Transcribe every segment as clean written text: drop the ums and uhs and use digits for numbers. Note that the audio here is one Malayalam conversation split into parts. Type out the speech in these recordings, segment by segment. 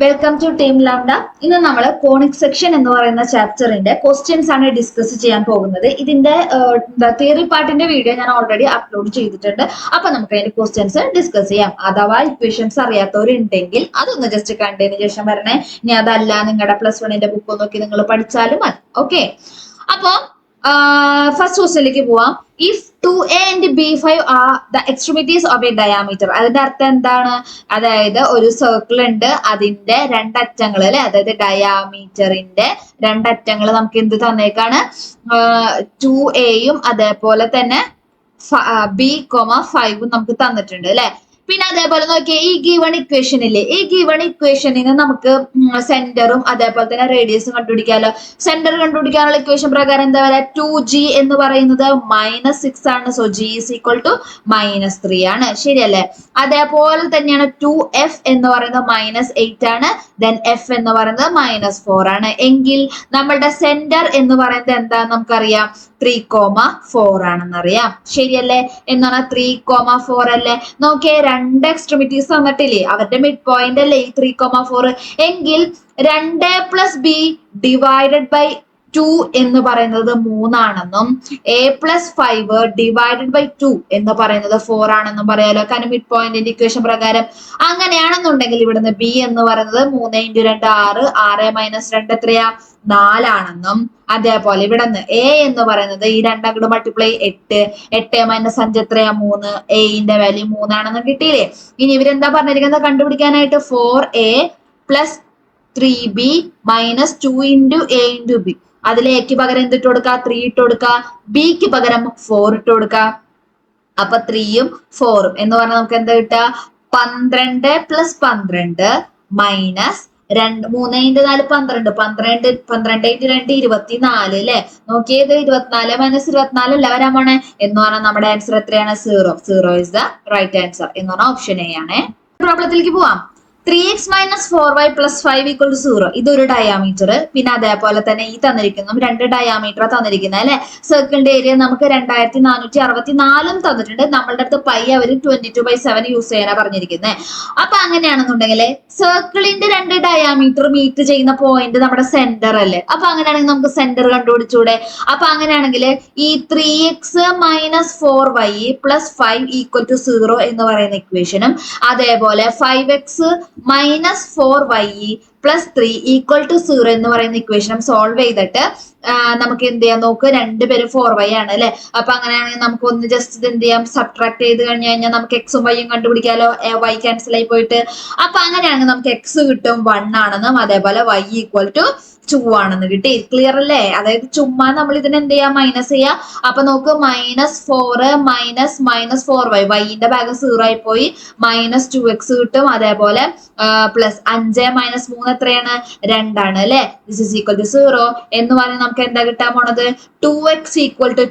Welcome to team lambda. ഇന്ന് നമ്മൾ കോണിക് സെക്ഷൻ എന്ന് പറയുന്ന ചാപ്റ്ററിന്റെ ക്വസ്റ്റ്യൻസ് ആണ് ഡിസ്കസ് ചെയ്യാൻ പോകുന്നത്. ഇതിന്റെ തിയറി പാർട്ടിന്റെ വീഡിയോ ഞാൻ ഓൾറെഡി അപ്ലോഡ് ചെയ്തിട്ടുണ്ട്. അപ്പൊ നമുക്ക് അതിന്റെ ക്വസ്റ്റ്യൻസ് ഡിസ്കസ് ചെയ്യാം. അഥവാ ഇക്വേഷൻസ് അറിയാത്തവരുണ്ടെങ്കിൽ അതൊന്ന് ജസ്റ്റ് കണ്ടതിന് ശേഷം വരണേ. ഇനി അതല്ല നിങ്ങളുടെ +1 ബുക്ക് നോക്കി നിങ്ങൾ പഠിച്ചാലും മതി. ഓക്കെ, അപ്പൊ ഫസ്റ്റ് ക്വസ്റ്റ്യനിലേക്ക് പോവാം. If 2a and b5 are the extremities of a diameter. അതിന്റെ അർത്ഥം എന്താണ്? അതായത് ഒരു സർക്കിൾ ഉണ്ട്, അതിന്റെ രണ്ടറ്റങ്ങൾ അല്ലെ, അതായത് ഡയാമീറ്ററിന്റെ രണ്ടറ്റങ്ങൾ നമുക്ക് എന്ത് തന്നേക്കാണ്? 2aയും അതേപോലെ തന്നെ b,5 നമുക്ക് തന്നിട്ടുണ്ട് അല്ലെ. പിന്നെ അതേപോലെ നോക്കിയേ, ഈ ഗിവൺ ഇക്വേഷൻ ഇല്ലേ, ഈ ഗിവൺ ഇക്വേഷനിന് നമുക്ക് സെന്ററും അതേപോലെ തന്നെ റേഡിയസും കണ്ടുപിടിക്കാമല്ലോ. സെന്റർ കണ്ടുപിടിക്കാനുള്ള ഇക്വേഷൻ പ്രകാരം എന്താ പറയുക? 2g എന്ന് പറയുന്നത് -6 ആണ്. So g is equal to -3 ആണ്. ശരിയല്ലേ? അതേപോലെ തന്നെയാണ് 2f എന്ന് പറയുന്നത് -8 ആണ്. ദെൻ f എന്ന് പറയുന്നത് -4 ആണ്. എങ്കിൽ നമ്മളുടെ സെന്റർ എന്ന് പറയുന്നത് എന്താന്ന് നമുക്കറിയാം, 3,4 ആണെന്നറിയാം. ശരിയല്ലേ? എന്നാണ് 3,4 അല്ലേ? നോക്കിയേ, രണ്ട് എക്സ്ട്രിമിറ്റീസ് തന്നിട്ടില്ലേ, അവരുടെ മിഡ് പോയിന്റ് അല്ലേ ഈ 3,4. എങ്കിൽ 2 + b ഡിവൈഡഡ് ബൈ 2 എന്ന് പറയുന്നത് 3 ആണെന്നും a+5 ഡിവൈഡഡ് ബൈ 2 എന്ന് പറയുന്നത് 4 ആണെന്നും പറയാലോ. കാരണം മിഡ് പോയിന്റിന്റെ ഇക്വേഷൻ പ്രകാരം അങ്ങനെയാണെന്നുണ്ടെങ്കിൽ ഇവിടുന്ന് b എന്ന് പറയുന്നത് 3 × 2 6, 6 - 2 എത്രയാ? 4 ആണെന്നും, അതേപോലെ ഇവിടെ നിന്ന് a എന്ന് പറയുന്നത് ഈ രണ്ടങ്ങോട്ട് മൾട്ടിപ്ലൈ 8, 8 - 5 എത്രയാ? 3. aന്റെ വാല്യൂ 3 ആണെന്ന് കിട്ടിയില്ലേ? ഇനി ഇവരെന്താ പറഞ്ഞിരിക്കുന്നത് കണ്ടുപിടിക്കാനായിട്ട്? 4a + 3b - 2 × a × b. അതിൽ എക്ക് പകരം എന്തിട്ട് കൊടുക്കുക? 3 ഇട്ട് കൊടുക്കുക. ബിക്ക് പകരം 4 ഇട്ട് കൊടുക്കുക. അപ്പൊ 3ഉം 4ഉം എന്ന് പറഞ്ഞാൽ നമുക്ക് എന്താ കിട്ടുക? 12 + 12 - 3 × 4 12, 12 × 2 24 അല്ലെ. നോക്കിയത് 24 - 24 അല്ല വരാൻ പോണേ എന്ന് പറഞ്ഞാൽ നമ്മുടെ ആൻസർ എത്രയാണ്? 0. 0 is the right answer എന്ന് പറഞ്ഞാൽ ഓപ്ഷൻ എ ആണ്. പ്രോബ്ലത്തിലേക്ക് പോവാം. 3x - 4y + 5 = 0. ഇതൊരു ഡയാമീറ്റർ. പിന്നെ അതേപോലെ തന്നെ ഈ തന്നിരിക്കുന്നു രണ്ട് ഡയാമീറ്റർ തന്നിരിക്കുന്നത് അല്ലെ. സർക്കിളിന്റെ ഏരിയ നമുക്ക് 2464 തന്നിട്ടുണ്ട്. നമ്മളുടെ അടുത്ത് പൈ അവര് 22/7 യൂസ് ചെയ്യാനാണ് പറഞ്ഞിരിക്കുന്നത്. അപ്പൊ അങ്ങനെയാണെന്നുണ്ടെങ്കിൽ സർക്കിളിന്റെ രണ്ട് ഡയാമീറ്റർ മീറ്റ് ചെയ്യുന്ന പോയിന്റ് നമ്മുടെ സെന്റർ അല്ലേ. അപ്പൊ അങ്ങനെയാണെങ്കിൽ നമുക്ക് സെന്റർ കണ്ടുപിടിച്ചൂടെ? അപ്പൊ അങ്ങനെയാണെങ്കിൽ ഈ 3x - 4y + 5 = 0 എന്ന് പറയുന്ന ഇക്വേഷനും അതേപോലെ 5x - 4y + 3 = 0 എന്ന് പറയുന്ന ഇക്വേഷനും സോൾവ് ചെയ്തിട്ട് നമുക്ക് എന്ത് ചെയ്യാം നോക്ക്? രണ്ടുപേരും 4y ആണ് അല്ലെ. അപ്പൊ അങ്ങനെയാണെങ്കിൽ നമുക്ക് ഒന്ന് ജസ്റ്റ് ഇത് എന്ത് ചെയ്യാം? സബ്ട്രാക്ട് ചെയ്ത് കഴിഞ്ഞാൽ നമുക്ക് എക്സും വൈയും കണ്ടുപിടിക്കാലോ. y ക്യാൻസൽ ആയി പോയിട്ട്. അപ്പൊ അങ്ങനെയാണെങ്കിൽ നമുക്ക് x കിട്ടും 1 ആണെന്നും അതേപോലെ y = 2 ആണെന്ന് കിട്ടി. ക്ലിയർ അല്ലേ? അതായത് ചുമ്മാ നമ്മൾ ഇതിനെ എന്ത് ചെയ്യാം? മൈനസ് ചെയ്യാം. അപ്പൊ നോക്ക്, -4 - -4y, yന്റെ ഭാഗം 0 ആയി പോയി. -2x കിട്ടും. അതേപോലെ +5 - 3 എത്രയാണ്? 2 ആണ് അല്ലെ. ദിസ് ഈസ് ഈക്വൽ ടു 0 എന്ന് പറഞ്ഞാൽ നമുക്ക് എന്താ കിട്ടാൻ പോണത്? 2x =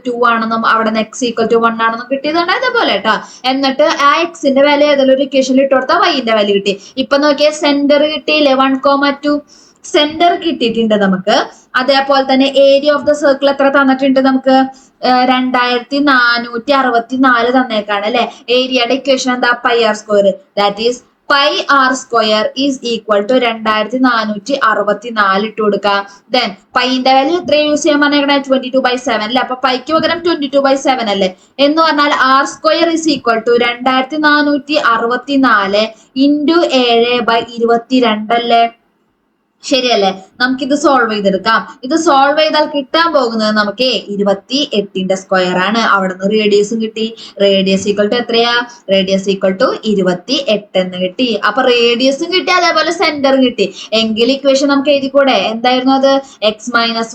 2 ആണെന്നും അവിടെ നിന്ന് x = 1 ആണെന്നും കിട്ടിയതുകൊണ്ട് അതേപോലെ കേട്ടോ. എന്നിട്ട് ആ എക്സിന്റെ വാല്യൂ ഏതെങ്കിലും ഒരു ഇക്വേഷനിൽ ഇട്ട് കൊടുത്താൽ yന്റെ വാല്യൂ കിട്ടി. ഇപ്പൊ നോക്കിയാൽ സെന്റർ കിട്ടിയില്ലേ? 1,2 സെന്റർ കിട്ടിയിട്ടുണ്ട് നമുക്ക്. അതേപോലെ തന്നെ ഏരിയ ഓഫ് ദ സർക്കിൾ എത്ര തന്നിട്ടുണ്ട് നമുക്ക്? 2464 തന്നേക്കാണ് അല്ലെ. ഏരിയയുടെ ഇക്വേഷൻ എന്താ? πr². That is πr² is equal to 2464 ഇട്ട് കൊടുക്കുക. ദെൻ പൈന്റെ വാല്യൂ എത്ര യൂസ് ചെയ്യാൻ പറഞ്ഞേക്കണേ? 22/7 അല്ലെ. അപ്പൊ പൈക്ക് പകരം 22/7 അല്ലേ. എന്ന് പറഞ്ഞാൽ r² is equal to 2464 × 7/22 അല്ലേ. ശരിയല്ലേ? നമുക്കിത് സോൾവ് ചെയ്തെടുക്കാം. ഇത് സോൾവ് ചെയ്താൽ കിട്ടാൻ പോകുന്നത് നമുക്ക് 28ന്റെ സ്ക്വയർ ആണ്. അവിടെ നിന്ന് റേഡിയസും കിട്ടി. റേഡിയസ് = എത്രയാ? റേഡിയസ് = 28 എന്ന് കിട്ടി. അപ്പൊ റേഡിയസും കിട്ടി, അതേപോലെ സെന്ററും കിട്ടി. എങ്കിൽ ഇക്വേഷൻ നമുക്ക് എഴുതിക്കൂടെ? എന്തായിരുന്നു അത്? x - 1² +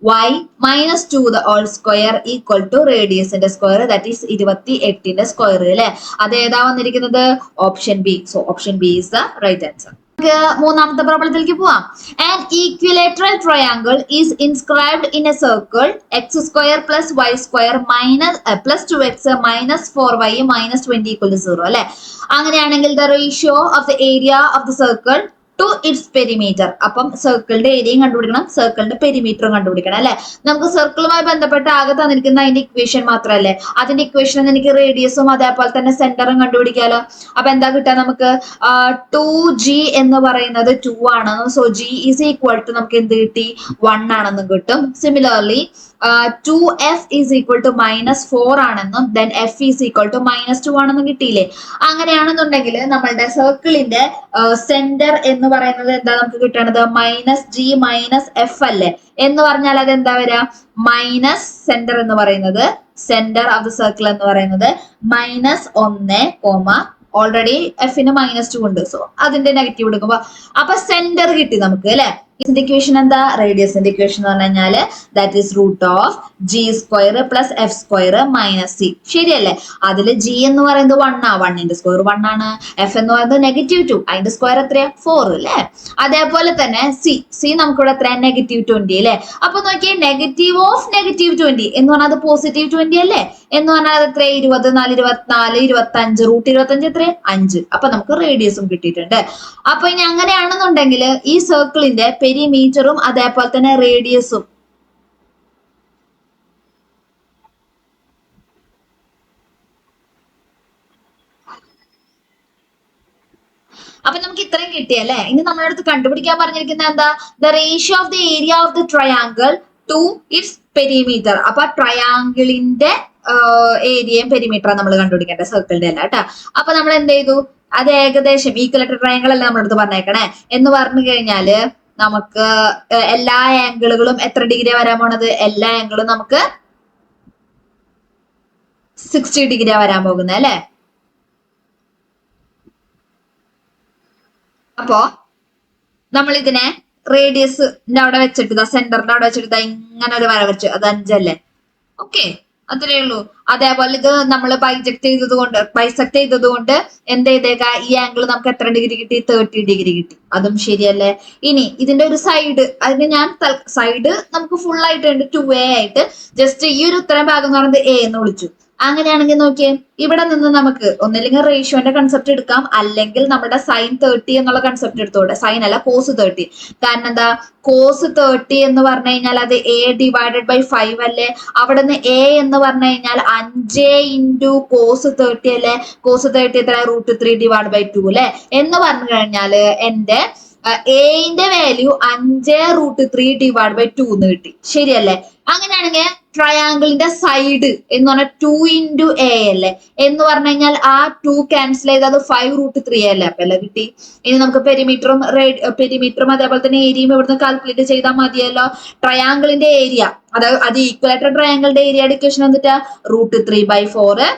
y - 2² = റേഡിയസിന്റെ സ്ക്വയർ, ദാറ്റ് ഈസ് 28ന്റെ സ്ക്വയർ അല്ലെ. അത് ഏതാ വന്നിരിക്കുന്നത്? Option B. So option B is the right answer. മൂന്നാമത്തെ പ്രോബ്ലത്തിലേക്ക് പോവാം. An equilateral triangle is inscribed in a circle x² + y² + 2x - 4y - 20 = 0 അല്ലെ. അങ്ങനെയാണെങ്കിൽ the ratio of the area of the circle to its perimeter. അപ്പം സർക്കിളിന്റെ ഏരിയയും കണ്ടുപിടിക്കണം, സർക്കിളിന്റെ പെരിമീറ്ററും കണ്ടുപിടിക്കണം അല്ലെ. നമുക്ക് സർക്കിളുമായി ബന്ധപ്പെട്ട് ആകെ തന്നിരിക്കുന്ന അതിന്റെ ഇക്വേഷൻ മാത്രമല്ലേ, അതിന്റെ ഇക്വേഷൻ എനിക്ക് റേഡിയസും അതേപോലെ തന്നെ സെന്ററും കണ്ടുപിടിക്കാലോ. അപ്പൊ എന്താ കിട്ടുക നമുക്ക്, 2g എന്ന് പറയുന്നത് 2 ആണ്. So g is equal to നമുക്ക് എന്ത് കിട്ടി, 1 ആണെന്നും കിട്ടും. Similarly 2f is equal to -4 ആണെന്നും then f is equal to -2 ആണെന്നും കിട്ടിയില്ലേ. അങ്ങനെയാണെന്നുണ്ടെങ്കിൽ നമ്മളുടെ സർക്കിളിന്റെ സെന്റർ എന്ന് പറയുന്നത് എന്താ നമുക്ക് കിട്ടണത്, -g-f അല്ലേ. എന്ന് പറഞ്ഞാൽ അത് എന്താ വരിക, മൈനസ് സെന്റർ എന്ന് പറയുന്നത്, സെന്റർ ഓഫ് ദ സർക്കിൾ എന്ന് പറയുന്നത് -1, ഓൾറെഡി എഫിന് -2 ഉണ്ട്. സോ അതിന്റെ നെഗറ്റീവ് എടുക്കുമ്പോ അപ്പൊ സെന്റർ കിട്ടി നമുക്ക് അല്ലെ. ഇതിന്റെ ഇക്വേഷൻ എന്താ, റേഡിയസിന്റെ ഇക്വേഷൻ എന്ന് പറഞ്ഞു കഴിഞ്ഞാല് that is √g² plus f² - c. ശരിയല്ലേ. അതില് g എന്ന് പറയുന്നത് 1 ആ, 1ന്റെ സ്ക്വയർ 1 ആണ്. f എന്ന് പറയുന്നത് -2, അതിന്റെ സ്ക്വയർ എത്രയാ 4 അല്ലേ. അതേപോലെ തന്നെ c നമുക്കിവിടെ എത്രയാ -20 അല്ലെ. അപ്പൊ നോക്കിയേ, നെഗറ്റീവ് ഓഫ് -20 എന്ന് പറഞ്ഞാൽ അത് +20 അല്ലേ. എന്ന് പറഞ്ഞാൽ അത് എത്ര, 24, 24, 25, √25 എത്ര 5. അപ്പൊ നമുക്ക് റേഡിയസും കിട്ടിയിട്ടുണ്ട്. അപ്പൊ ഇനി അങ്ങനെയാണെന്നുണ്ടെങ്കിൽ ഈ സർക്കിളിന്റെ പെരിമീറ്ററും അതേപോലെ തന്നെ റേഡിയസും അപ്പൊ നമുക്ക് ഇത്രയും കിട്ടിയല്ലേ. ഇനി നമ്മുടെ അടുത്ത് കണ്ടുപിടിക്കാൻ പറഞ്ഞിരിക്കുന്നത് എന്താ, the ratio of the area of the triangle to its perimeter. അപ്പൊ ട്രയാങ്കിളിന്റെ ഏരിയയും പെരിമീറ്ററാണ് നമ്മൾ കണ്ടുപിടിക്കേണ്ടത്, സർക്കിളിന്റെ അല്ല കേട്ടോ. അപ്പൊ നമ്മൾ എന്ത് ചെയ്തു, അത് ഏകദേശം ഈക്വലേറ്റർ ട്രയാങ്കിൾ അല്ല നമ്മുടെ അടുത്ത് പറഞ്ഞേക്കണേ. എന്ന് പറഞ്ഞു കഴിഞ്ഞാല് നമുക്ക് എല്ലാ ആംഗിളുകളും എത്ര ഡിഗ്രി വരാൻ പോണത്, എല്ലാ ആംഗിളും നമുക്ക് 60 ഡിഗ്രിയാ വരാൻ പോകുന്നത് അല്ലെ. അപ്പോ നമ്മൾ ഇതിനെ റേഡിയസിന്റെ അവിടെ വെച്ചിട്ട്, സെന്ററിന്റെ അവിടെ വെച്ചിട്ട് ഇങ്ങനെ ഒരു വര വെച്ചു, അത് 5 അല്ലേ. ഓക്കെ, അത്രേ ഉള്ളൂ. അതേപോലെ ഇത് നമ്മൾ ബൈസെക്ട് ചെയ്തത് കൊണ്ട് എന്ത് ചെയ്തേക്ക, ഈ ആംഗിൾ നമുക്ക് എത്ര ഡിഗ്രി കിട്ടി, 30 ഡിഗ്രി കിട്ടി. അതും ശരിയല്ലേ. ഇനി ഇതിന്റെ ഒരു സൈഡ്, അതിന് ഞാൻ സൈഡ് നമുക്ക് ഫുൾ ആയിട്ട് ഉണ്ട് 2a ആയിട്ട്, ജസ്റ്റ് ഈ ഒരു ഉത്തരം ഭാഗം എന്ന് പറയുന്നത് a എന്ന് വിളിച്ചു. അങ്ങനെയാണെങ്കിൽ നോക്കിയേ, ഇവിടെ നിന്ന് നമുക്ക് ഒന്നില്ലെങ്കിൽ റേഷ്യോന്റെ കൺസെപ്റ്റ് എടുക്കാം, അല്ലെങ്കിൽ നമ്മുടെ sin 30 എന്നുള്ള കൺസെപ്റ്റ് എടുത്തോടെ. സൈൻ അല്ല, cos 30. കാരണം എന്താ, cos 30 എന്ന് പറഞ്ഞു കഴിഞ്ഞാൽ അത് a/5 അല്ലേ. അവിടെ നിന്ന് a എന്ന് പറഞ്ഞു കഴിഞ്ഞാൽ 5 × cos 30 അല്ലേ. cos 30 എത്ര, √3/2 അല്ലെ. എന്ന് പറഞ്ഞു കഴിഞ്ഞാല് എന്റെ എന്റെ വാല്യൂ 5√3/2 എന്ന് കിട്ടി. ശരിയല്ലേ. അങ്ങനെയാണെങ്കിൽ ട്രയാങ്കിളിന്റെ സൈഡ് എന്ന് പറഞ്ഞാൽ 2 × a അല്ലേ. എന്ന് പറഞ്ഞു കഴിഞ്ഞാൽ ആ 2 ക്യാൻസൽ ചെയ്ത് അത് 5√3 അല്ലേ. അപ്പൊ എല്ലാം കിട്ടി. ഇനി നമുക്ക് പെരിമീറ്ററും അതേപോലെ തന്നെ ഏരിയയും ഇവിടുന്ന് കാൽക്കുലേറ്റ് ചെയ്താൽ മതിയല്ലോ. ട്രയാങ്കിളിന്റെ ഏരിയ, അതായത് അത് ഈക്വലേറ്റർ ട്രയാങ്കിളിന്റെ ഏരിയയുടെ ഇക്വേഷൻ എന്നിട്ട് √3/4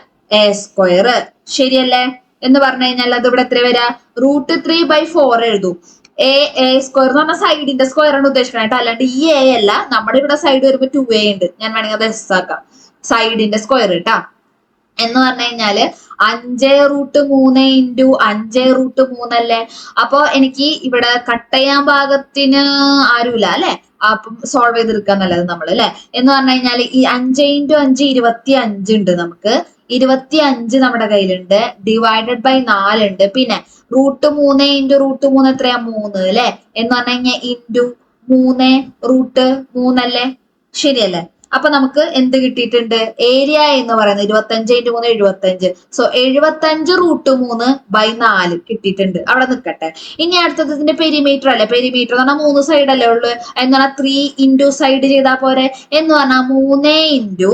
a². ശരിയല്ലേ. എന്ന് പറഞ്ഞു കഴിഞ്ഞാൽ അത് ഇവിടെ എത്ര വരാ, √3/4 എഴുതും. a² എന്ന് പറഞ്ഞാൽ സൈഡിന്റെ സ്ക്വയർ ആണ് ഉദ്ദേശിക്കുന്നത്, അല്ലാണ്ട് ഈ a അല്ല. നമ്മുടെ ഇവിടെ സൈഡ് വരുമ്പോ 2a ഉണ്ട്, ഞാൻ വേണമെങ്കിൽ അത് s ആക്കാം, സൈഡിന്റെ സ്ക്വയർ കേട്ടാ. എന്ന് പറഞ്ഞു കഴിഞ്ഞാല് 5√3 × 5√3 അല്ലേ. അപ്പൊ എനിക്ക് ഇവിടെ കട്ട് ചെയ്യാൻ പാകത്തിന് ആരുമില്ല അല്ലെ. അപ്പം സോൾവ് ചെയ്തെടുക്കാൻ നല്ലത് നമ്മൾ അല്ലെ. എന്ന് പറഞ്ഞു കഴിഞ്ഞാൽ ഈ 5 × 5 25 ഉണ്ട് നമുക്ക്. 25 നമ്മുടെ കയ്യിലുണ്ട്, /4 ഉണ്ട്. പിന്നെ √3 × √3 എത്രയാ, 3 അല്ലെ. എന്ന് പറഞ്ഞു കഴിഞ്ഞാൽ ×3 √3 അല്ലേ. ശരിയല്ലേ. അപ്പൊ നമുക്ക് എന്ത് കിട്ടിയിട്ടുണ്ട്, ഏരിയ എന്ന് പറയുന്നത് 25 × 3 75. സോ 75√3/4 കിട്ടിയിട്ടുണ്ട്. അവിടെ നിൽക്കട്ടെ. ഇനി അടുത്തത് ഇതിന്റെ പെരിമീറ്റർ അല്ലേ. പെരിമീറ്റർ എന്ന് പറഞ്ഞാൽ 3 സൈഡ് അല്ലേ ഉള്ളു. എന്ന് പറഞ്ഞാൽ 3 × സൈഡ് ചെയ്താൽ പോരെ. എന്ന് പറഞ്ഞാൽ 3 ×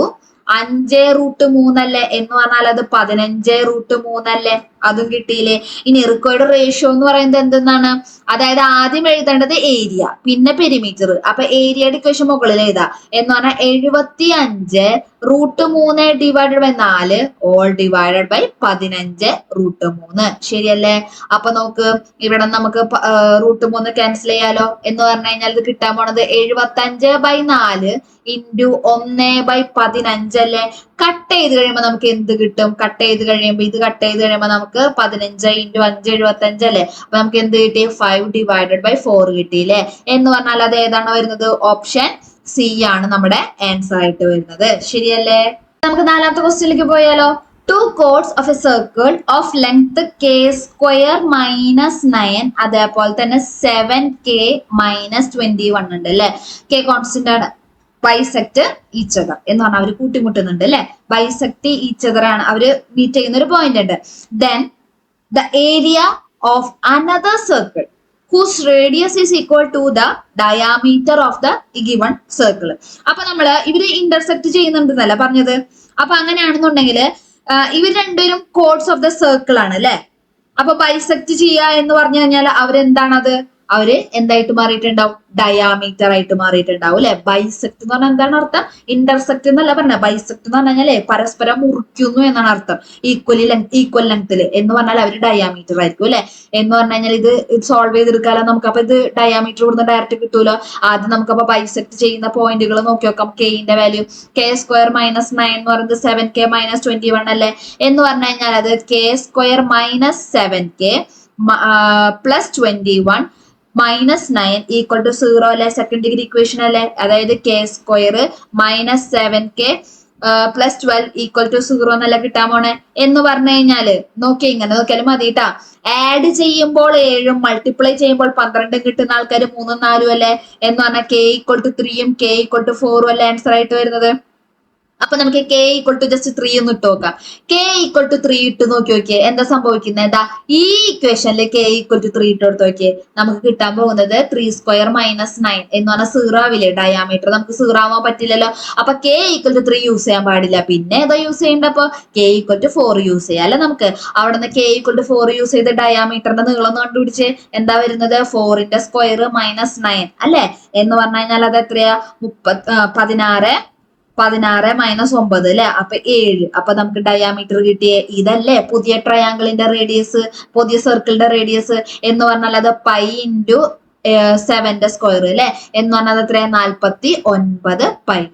5√3 അല്ലേ. എന്ന് പറഞ്ഞാൽ അത് 15√3 അല്ലേ. അതും കിട്ടിയില്ലേ. ഇനി റിക്വയർഡ് റേഷ്യോ എന്ന് പറയുന്നത് എന്തെന്നാണ്, അതായത് ആദ്യം എഴുതേണ്ടത് ഏരിയ, പിന്നെ പെരിമീറ്റർ. അപ്പൊ ഏരിയയുടെ ഇക്വേഷൻ മുകളിൽ എഴുതാ. എന്ന് പറഞ്ഞാൽ 75√3/4 15√3. ശരിയല്ലേ. അപ്പൊ നോക്ക്, ഇവിടെ നമുക്ക് √3 ക്യാൻസൽ ചെയ്യാലോ. എന്ന് പറഞ്ഞു കഴിഞ്ഞാൽ ഇത് കിട്ടാൻ പോണത് 75/4 × 1/15 അല്ലേ. കട്ട് ചെയ്ത് കഴിയുമ്പോൾ നമുക്ക് എന്ത് കിട്ടും, കട്ട് ചെയ്ത് കഴിയുമ്പോൾ ഇത് കട്ട് ചെയ്ത് കഴിയുമ്പോൾ നമുക്ക് 15 × 5 75 അല്ലേ. അപ്പൊ നമുക്ക് എന്ത് കിട്ടി, 5/4 കിട്ടിയില്ലേ. എന്ന് പറഞ്ഞാൽ അത് ഏതാണ് വരുന്നത്, ഓപ്ഷൻ സി ആണ് നമ്മുടെ ആൻസർ ആയിട്ട് വരുന്നത്. ശരിയല്ലേ. നമുക്ക് 4ാമത്തെ ക്വസ്റ്റ്യനിലേക്ക് പോയാലോ. two chords of a circle of length k square minus 9 അതേപോലെ തന്നെ 7k minus 21 ഉണ്ട് അല്ലെ. k കോൺസ്റ്റന്റ് ആണ്. ബൈസെക്ട് ഈച്ച് അതർ എന്ന് പറഞ്ഞാൽ അവര് കൂട്ടിമുട്ടുന്നുണ്ട് അല്ലെ. ബൈസെക്ട് ഈച്ച് അതർ ആണ് അവര് മീറ്റ് ചെയ്യുന്ന ഒരു പോയിന്റ് ഉണ്ട്. Then the area of another circle whose radius is equal to the diameter of the given circle. അപ്പൊ നമ്മള് ഇവര് ഇന്റർസെക്ട് ചെയ്യുന്നുണ്ടെന്നല്ല പറഞ്ഞത്. അപ്പൊ അങ്ങനെയാണെന്നുണ്ടെങ്കിൽ ഇവർ രണ്ടുപേരും കോഡ്സ് ഓഫ് ദ സർക്കിൾ ആണ് അല്ലെ. അപ്പൊ ബൈസെക്ട് ചെയ്യുക എന്ന് പറഞ്ഞു കഴിഞ്ഞാൽ അവരെന്താണത്, അവര് എന്തായിട്ട് മാറിയിട്ടുണ്ടാവും, ഡയാമീറ്റർ ആയിട്ട് മാറിയിട്ടുണ്ടാവും അല്ലെ. ബൈസെക്ട് എന്ന് പറഞ്ഞാൽ എന്താണ് അർത്ഥം, ഇന്റർസെക്ട് എന്നല്ല പറഞ്ഞ. ബൈസെക്ട് എന്ന് പറഞ്ഞു കഴിഞ്ഞാൽ പരസ്പരം മുറിക്കുന്നു എന്നാണ് അർത്ഥം. ഈക്വൽ ലെങ്തില് എന്ന് പറഞ്ഞാൽ അവര് ഡയാമീറ്റർ ആയിരിക്കും അല്ലെ. എന്ന് പറഞ്ഞു കഴിഞ്ഞാൽ ഇത് സോൾവ് ചെയ്തെടുക്കാലോ നമുക്ക്. അപ്പൊ ഇത് ഡയാമീറ്റർ കൊടുക്കുന്ന ഡയറക്റ്റ് കിട്ടൂലോ. ആദ്യം നമുക്കപ്പോ ബൈസെക്ട് ചെയ്യുന്ന പോയിന്റുകൾ നോക്കി നോക്കാം. കെന്റെ വാല്യൂ k സ്ക്വയർ മൈനസ് 9 എന്ന് പറയുന്നത് 7k മൈനസ് 21 അല്ലെ. എന്ന് പറഞ്ഞു കഴിഞ്ഞാൽ അത് k square minus 7k plus 21 minus 9 equal to 0 അല്ലെ. സെക്കൻഡ് ഡിഗ്രി ഇക്വേഷൻ അല്ലെ. അതായത് k square minus 7k plus 12 equal to 0 എന്നല്ല കിട്ടാൻ പോണെ. എന്ന് പറഞ്ഞു കഴിഞ്ഞാല് നോക്കി ഇങ്ങനെ നോക്കിയാലും മതിട്ടാ. ആഡ് ചെയ്യുമ്പോൾ 7 മൾട്ടിപ്ലൈ ചെയ്യുമ്പോൾ 12 കിട്ടുന്ന ആൾക്കാർ 3 4 അല്ലെ. എന്ന് പറഞ്ഞാൽ k equal to 3 k equal to 4 അല്ലെ ആൻസർ ആയിട്ട് വരുന്നത്. അപ്പൊ നമുക്ക് k ഈക്വൽ ടു ജസ്റ്റ് 3 എന്ന് ഇട്ട് നോക്കാം. k ഈക്വൽ ടു 3 ഇട്ട് നോക്കി നോക്കിയേ എന്താ സംഭവിക്കുന്നത്. എന്താ ഈ ഇക്വേഷനിൽ k ഈക്വൽ ടു 3 ഇട്ട് കൊടുത്ത് നോക്കിയേ നമുക്ക് കിട്ടാൻ പോകുന്നത് 3 സ്ക്വയർ മൈനസ് 9 എന്ന് പറഞ്ഞാൽ 0 ആവില്ലേ. ഡയാമീറ്റർ നമുക്ക് 0 ആവാൻ പറ്റില്ലല്ലോ. അപ്പൊ k ഈക്വൽ ടു 3 യൂസ് ചെയ്യാൻ പാടില്ല. പിന്നെ ഏതാ യൂസ് ചെയ്യേണ്ട, അപ്പൊ k ഈക്വൽ ടു 4 യൂസ് ചെയ്യാം അല്ലെ. നമുക്ക് അവിടെ നിന്ന് k ഈക്വൽ ടു 4 യൂസ് ചെയ്ത് ഡയാമീറ്ററിന്റെ നീളം ഒന്ന് കണ്ടുപിടിച്ച് എന്താ വരുന്നത്, 4ന്റെ സ്ക്വയർ മൈനസ് 9 അല്ലെ. എന്ന് പറഞ്ഞു കഴിഞ്ഞാൽ അത് എത്രയാ, 16 മൈനസ് 9 അല്ലെ. അപ്പൊ 7. അപ്പൊ നമുക്ക് ഡയാമീറ്റർ കിട്ടിയേ ഇതല്ലേ പുതിയ ട്രയാങ്കിളിന്റെ റേഡിയസ്, പുതിയ സർക്കിളിന്റെ റേഡിയസ് എന്ന് പറഞ്ഞാൽ അത് പൈ ഇൻറ്റു 7ന്റെ സ്ക്വയർ അല്ലെ. എന്ന് പറഞ്ഞാൽ എത്ര, 49 പൈ.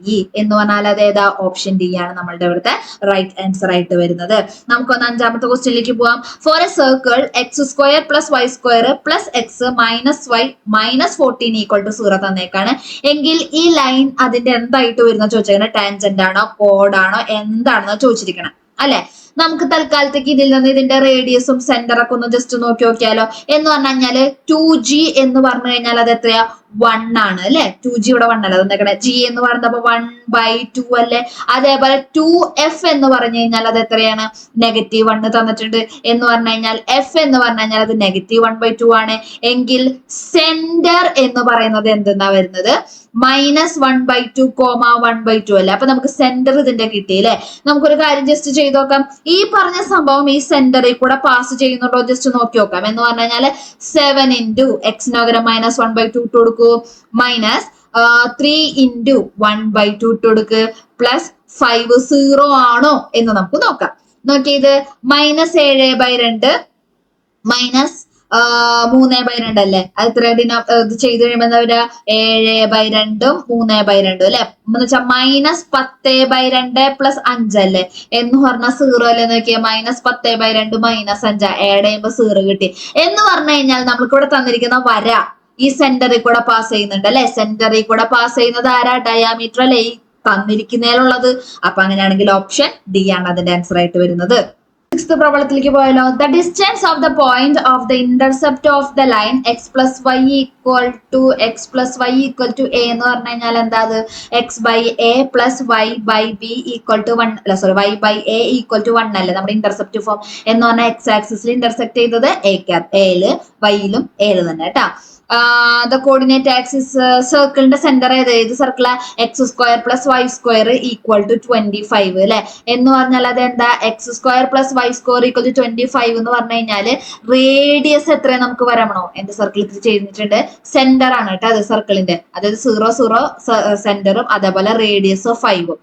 എന്ന് പറഞ്ഞാൽ അത് ഏതാ, ഓപ്ഷൻ ഡി ആണ് നമ്മളുടെ ഇവിടുത്തെ റൈറ്റ് ആൻസർ ആയിട്ട് വരുന്നത്. നമുക്കൊന്ന് അഞ്ചാമത്തെ ക്വസ്റ്റ്യനിലേക്ക് പോവാം. For a circle x square plus Y square plus x minus y minus 14 equal to 0 തന്നേക്കാണ്. എങ്കിൽ ഈ ലൈൻ അതിന്റെ എന്തായിട്ട് വരുന്ന ചോദിച്ചിരിക്കുന്നത്, ടാൻജന്റ് ആണോ കോഡാണോ എന്താണെന്ന് ചോദിച്ചിരിക്കണം അല്ലെ. നമുക്ക് തൽക്കാലത്തേക്ക് ഇതിൽ നിന്ന് ഇതിന്റെ റേഡിയസും സെന്റർ ഒക്കെ ഒന്ന് ജസ്റ്റ് നോക്കി നോക്കിയാലോ. എന്ന് പറഞ്ഞു കഴിഞ്ഞാല് 2g എന്ന് പറഞ്ഞു കഴിഞ്ഞാൽ അത് എത്രയാ, 1 ആണ് അല്ലെ. 2g ഇവിടെ 1 അല്ല, അതെന്താ g എന്ന് പറയുന്നപ്പോ 1/2 അല്ലെ. അതേപോലെ 2f എന്ന് പറഞ്ഞു കഴിഞ്ഞാൽ അത് എത്രയാണ്, -1 തന്നിട്ടുണ്ട്. എന്ന് പറഞ്ഞു കഴിഞ്ഞാൽ f എന്ന് പറഞ്ഞു കഴിഞ്ഞാൽ അത് -1/2 ആണ്. എങ്കിൽ സെന്റർ എന്ന് പറയുന്നത് എന്തെന്നാ വരുന്നത്, -1/2, 1/2 അല്ലെ. അപ്പൊ നമുക്ക് സെന്റർ ഇതിന്റെ കിട്ടി അല്ലെ. നമുക്കൊരു കാര്യം ജസ്റ്റ് ചെയ്ത് നോക്കാം. ഈ പറഞ്ഞ സംഭവം ഈ സെന്ററിൽ കൂടെ പാസ് ചെയ്യുന്നുണ്ടോ ജസ്റ്റ് നോക്കി നോക്കാം. എന്ന് പറഞ്ഞു കഴിഞ്ഞാല് 7 ഇൻറ്റു എക്സിന് പകരം -1/2 ഇട്ട് കൊടുക്കൂ, മൈനസ് 3 ഇൻറ്റു 1/2 ഇട്ട് കൊടുക്ക്, പ്ലസ് 5 0 ആണോ എന്ന് നമുക്ക് നോക്കാം. നോക്കിയത് -7/2 മൈനസ് 3/2 അല്ലെ. അത് ഇത്ര ഇത് ചെയ്ത് കഴിയുമ്പോ എന്താ വരിക, 7/2 3/2 അല്ലെ. എന്ന് വെച്ചാൽ -10/2 പ്ലസ് 5 അല്ലെ. എന്ന് പറഞ്ഞാൽ 0 അല്ലെ. നോക്കിയാൽ -10/2 മൈനസ് 5 ആഡ് ചെയ്യുമ്പോ 0 കിട്ടി. എന്ന് പറഞ്ഞു കഴിഞ്ഞാൽ നമ്മൾക്ക് ഇവിടെ തന്നിരിക്കുന്ന വര ഈ സെന്ററിൽ കൂടെ പാസ് ചെയ്യുന്നുണ്ട് അല്ലെ. സെന്ററിൽ കൂടെ പാസ് ചെയ്യുന്നത് ആരാ, ഡയാമീറ്റർ അല്ലെ ഈ തന്നിരിക്കുന്നതിലുള്ളത്. അപ്പൊ അങ്ങനെയാണെങ്കിൽ ഓപ്ഷൻ ഡി ആണ് അതിന്റെ ആൻസർ ആയിട്ട് വരുന്നത്. സിക്സ്ത് പ്രോബ്ലത്തിലേക്ക് പോയാലോ. The distance of the point of the intercept of the line x plus y equal to a എന്ന് പറഞ്ഞു കഴിഞ്ഞാൽ എന്താ, അത് x/a plus y/b equal to 1 അല്ല, സോറി y/a ഈക്വൽ ടു 1 അല്ലേ നമ്മുടെ ഇന്റർസെപ്റ്റ് ഫോം. എന്ന് പറഞ്ഞാൽ എക്സ് ആക്സിസിൽ ഇന്റർസെക്ട് ചെയ്തത് എയില് വൈയിലും എയില് തന്നെ കേട്ടാ. ദ കോർഡിനേറ്റ് ആക്സിസ് സർക്കിളിന്റെ സെന്റർ ഏത് സർക്കിളാ, X square plus Y square equal to 25 അല്ലെ. എന്ന് പറഞ്ഞാൽ അതെന്താ, X square plus Y square equal to 25 എന്ന് പറഞ്ഞു കഴിഞ്ഞാല് റേഡിയസ് എത്രയും നമുക്ക് വരമണോ, എന്റെ സർക്കിൾ ഇത് ചെയ്തിട്ടുണ്ട്, സെന്റർ ആണ് കേട്ടോ അത് സർക്കിളിന്റെ. അതായത് 0 0 സെന്ററും അതേപോലെ റേഡിയസ് 5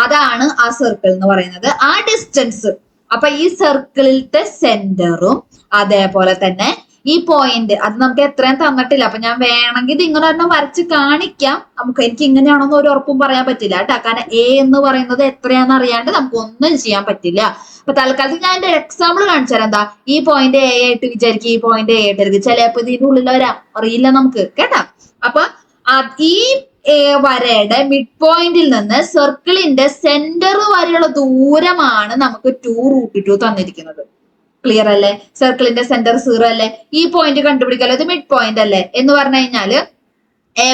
അതാണ് ആ സർക്കിൾ എന്ന് പറയുന്നത്. ആ ഡിസ്റ്റൻസ്, അപ്പൊ ഈ സർക്കിളിലത്തെ സെന്ററും അതേപോലെ തന്നെ ഈ പോയിന്റ് അത് നമുക്ക് എത്രയും തന്നിട്ടില്ല. അപ്പൊ ഞാൻ വേണമെങ്കിൽ ഇത് ഇങ്ങനെ തന്നെ വരച്ച് കാണിക്കാം. എനിക്ക് ഇങ്ങനെയാണെന്ന് ഒരു ഉറപ്പും പറയാൻ പറ്റില്ല കേട്ടോ. കാരണം എ എന്ന് പറയുന്നത് എത്രയാണെന്ന് അറിയാണ്ട് നമുക്ക് ഒന്നും ചെയ്യാൻ പറ്റില്ല. അപ്പൊ തൽക്കാലത്ത് ഞാൻ എന്റെ എക്സാമ്പിൾ കാണിച്ചു തരാം. എന്താ, ഈ പോയിന്റ് എ ആയിട്ട് വിചാരിക്കും, ഈ പോയിന്റ് എ ആയിട്ട് ചിലപ്പോ ഇതിന്റെ ഉള്ളിൽ വരാം, അറിയില്ല നമുക്ക് കേട്ടാ. അപ്പൊ ഈ എ വരയുടെ മിഡ് പോയിന്റിൽ നിന്ന് സർക്കിളിന്റെ സെന്റർ വരെയുള്ള ദൂരമാണ് നമുക്ക് 2√2 തന്നിരിക്കുന്നത്. ക്ലിയർ അല്ലേ? സർക്കിളിന്റെ സെന്റർ 0 അല്ലേ? ഈ പോയിന്റ് കണ്ടുപിടിക്കാലോ, ഇത് മിഡ് പോയിന്റ് അല്ലേ എന്ന് പറഞ്ഞു കഴിഞ്ഞാല് എ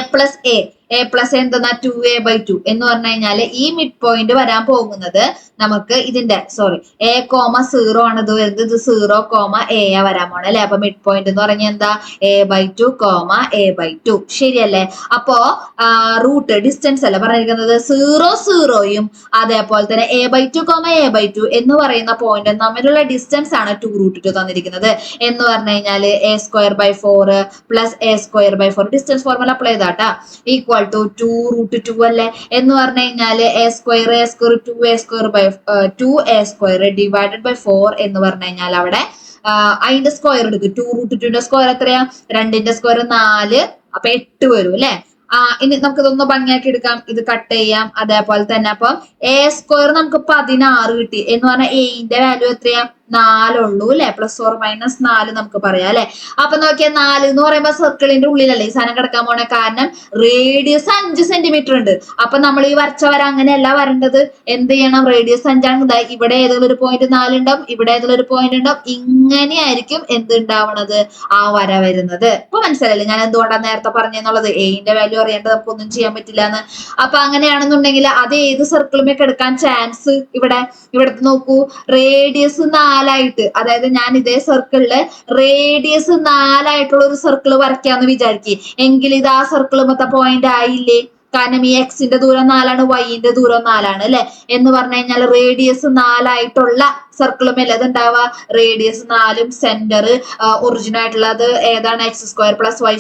പ്ലസ് എന്തെന്നാ 2a/2 എന്ന് പറഞ്ഞു കഴിഞ്ഞാല് ഈ മിഡ് പോയിന്റ് വരാൻ പോകുന്നത് നമുക്ക് ഇതിന്റെ എ കോമ 0 ആണ് ഇത് വരുന്നത്. ഇത് 0, a വരാൻ പോണേ അല്ലെ. അപ്പൊ മിഡ് പോയിന്റ് എന്ന് പറഞ്ഞാൽ എന്താ a/2, a/2. ശരിയല്ലേ? അപ്പോ റൂട്ട് ഡിസ്റ്റൻസ് അല്ല പറഞ്ഞിരിക്കുന്നത് 0, 0യും അതേപോലെ തന്നെ a/2, a/2 എന്ന് പറയുന്ന പോയിന്റ് തമ്മിലുള്ള ഡിസ്റ്റൻസ് ആണ് 2√2 തന്നിരിക്കുന്നത്. എന്ന് പറഞ്ഞു കഴിഞ്ഞാല് a²/4 plus a²/4 distance formula apply ചെയ്താട്ടാ ഈക്വൽ ടു 2√2 അല്ലേ. എന്ന് പറഞ്ഞു കഴിഞ്ഞാല് a² ഡിവൈഡഡ് ബൈ 4 എന്ന് പറഞ്ഞു കഴിഞ്ഞാൽ അവിടെ അതിന്റെ സ്ക്വയർ എടുക്കും. 2√2ന്റെ സ്ക്വയർ എത്രയാ? 2ന്റെ സ്ക്വയർ 4, അപ്പൊ 8 വരും അല്ലെ. ഇനി നമുക്ക് ഇതൊന്ന് ഭംഗിയാക്കി എടുക്കാം. ഇത് കട്ട് ചെയ്യാം. അതേപോലെ തന്നെ അപ്പൊ a² നമുക്ക് 16 കിട്ടി എന്ന് പറഞ്ഞാൽ എന്റെ വാല്യൂ എത്രയാ? 4 ഉള്ളൂ അല്ലെ. +or-4 നമുക്ക് പറയാം അല്ലെ. അപ്പൊ നോക്കിയാൽ 4 എന്ന് പറയുമ്പോ സർക്കിളിന്റെ ഉള്ളിലല്ലേ ഈ സാധനം കിടക്കാൻ പോണേ. കാരണം റേഡിയസ് 5 സെന്റിമീറ്റർ ഉണ്ട്. അപ്പൊ നമ്മൾ ഈ വരച്ച വര അങ്ങനെയല്ല വരേണ്ടത്. എന്ത് ചെയ്യണം? റേഡിയസ് 5 ആണ്. ഇവിടെ ഏതെങ്കിലും ഒരു പോയിന്റ് 4 ഉണ്ടാവും, ഇവിടെ ഏതെങ്കിലും ഒരു പോയിന്റ് ഉണ്ടാവും. ഇങ്ങനെയായിരിക്കും എന്ത് ഉണ്ടാവണത്? ആ വര വരുന്നത്. ഇപ്പൊ മനസ്സിലല്ലേ ഞാൻ എന്തുകൊണ്ടാണ് നേരത്തെ പറഞ്ഞെന്നുള്ളത്? എന്റെ വാല്യൂ അറിയേണ്ടത് നമുക്കൊന്നും ചെയ്യാൻ പറ്റില്ല എന്ന്. അപ്പൊ അങ്ങനെയാണെന്നുണ്ടെങ്കിൽ അത് ഏത് സർക്കിളുമൊക്കെ എടുക്കാൻ ചാൻസ്? ഇവിടത്തെ നോക്കൂ, റേഡിയസ് 4ആയിട്ട്, അതായത് ഞാൻ ഇതേ സർക്കിളില് റേഡിയസ് 4ആയിട്ടുള്ള ഒരു സർക്കിൾ വരയ്ക്കാന്ന് വിചാരിക്കും. എങ്കിൽ ഇത് ആ സർക്കിൾ മൊത്തം പോയിന്റ് ആയില്ലേ? കാരണം ഈ എക്സിന്റെ ദൂരം 4ആണ്, വൈന്റെ ദൂരം 4ആണ് അല്ലെ. എന്ന് പറഞ്ഞു കഴിഞ്ഞാൽ റേഡിയസ് 4ആയിട്ടുള്ള സർക്കിളുമല്ലേ അത് ഉണ്ടാവുക. റേഡിയസ് 4ഉം സെന്റർ ഒറിജിൻ ആയിട്ടുള്ളത് ഏതാണ്? x² + y²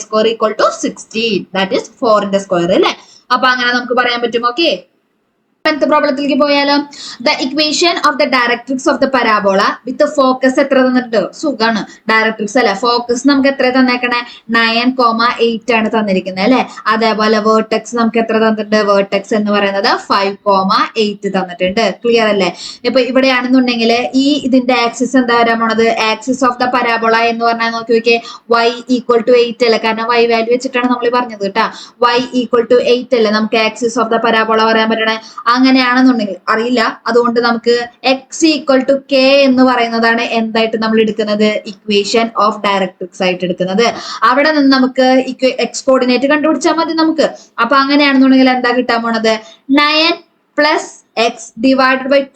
= 16. That is 4ന്റെ square അല്ലെ. അപ്പൊ അങ്ങനെ നമുക്ക് പറയാൻ പറ്റും. ഓക്കെ, പ്രോബ്ലത്തിലേക്ക് പോയാലോ. The equation of the directrix of the parabola with focus എത്ര തന്നിട്ടുണ്ട്? സുഖാണ്. ഡയറക്ട്രിക്സ് അല്ലെ. ഫോക്കസ് നമുക്ക് എത്ര തന്നേക്കണേ? 9,8 ആണ് തന്നിരിക്കുന്നത് അല്ലെ. അതേപോലെ വേർട്ടെക്സ് നമുക്ക് എത്ര തന്നിട്ടുണ്ട്? വേർട്ടെക്സ് എന്ന് പറയുന്നത് 5,8 തന്നിട്ടുണ്ട്. ക്ലിയർ അല്ലേ? ഇപ്പൊ ഇവിടെയാണെന്നുണ്ടെങ്കിൽ ഈ ഇതിന്റെ ആക്സിസ് എന്താ വരാൻ പോണത്? ആക്സിസ് ഓഫ് ദ പരാബോള എന്ന് പറഞ്ഞാൽ നോക്കി നോക്കിയേ, y = 8 അല്ലേ. കാരണം y വാല്യൂ വെച്ചിട്ടാണ് നമ്മൾ പറഞ്ഞത് കേട്ടാ. y = 8 അല്ലേ നമുക്ക് ആക്സിസ് ഓഫ് ദ പരാബോള പറയാൻ പറ്റണേ. അങ്ങനെയാണെന്നുണ്ടെങ്കിൽ അറിയില്ല, അതുകൊണ്ട് നമുക്ക് x = k എന്ന് പറയുന്നതാണ് എന്തായിട്ട് നമ്മൾ എടുക്കുന്നത്? ഇക്വേഷൻ ഓഫ് ഡയറക്ട്രിക്സ് ആയിട്ട് എടുക്കുന്നത്. അവിടെ നിന്ന് നമുക്ക് x കോർഡിനേറ്റ് കണ്ടുപിടിച്ചാൽ മതി നമുക്ക്. അപ്പൊ അങ്ങനെയാണെന്നുണ്ടെങ്കിൽ എന്താ കിട്ടാൻ പോണത്? 9 + x /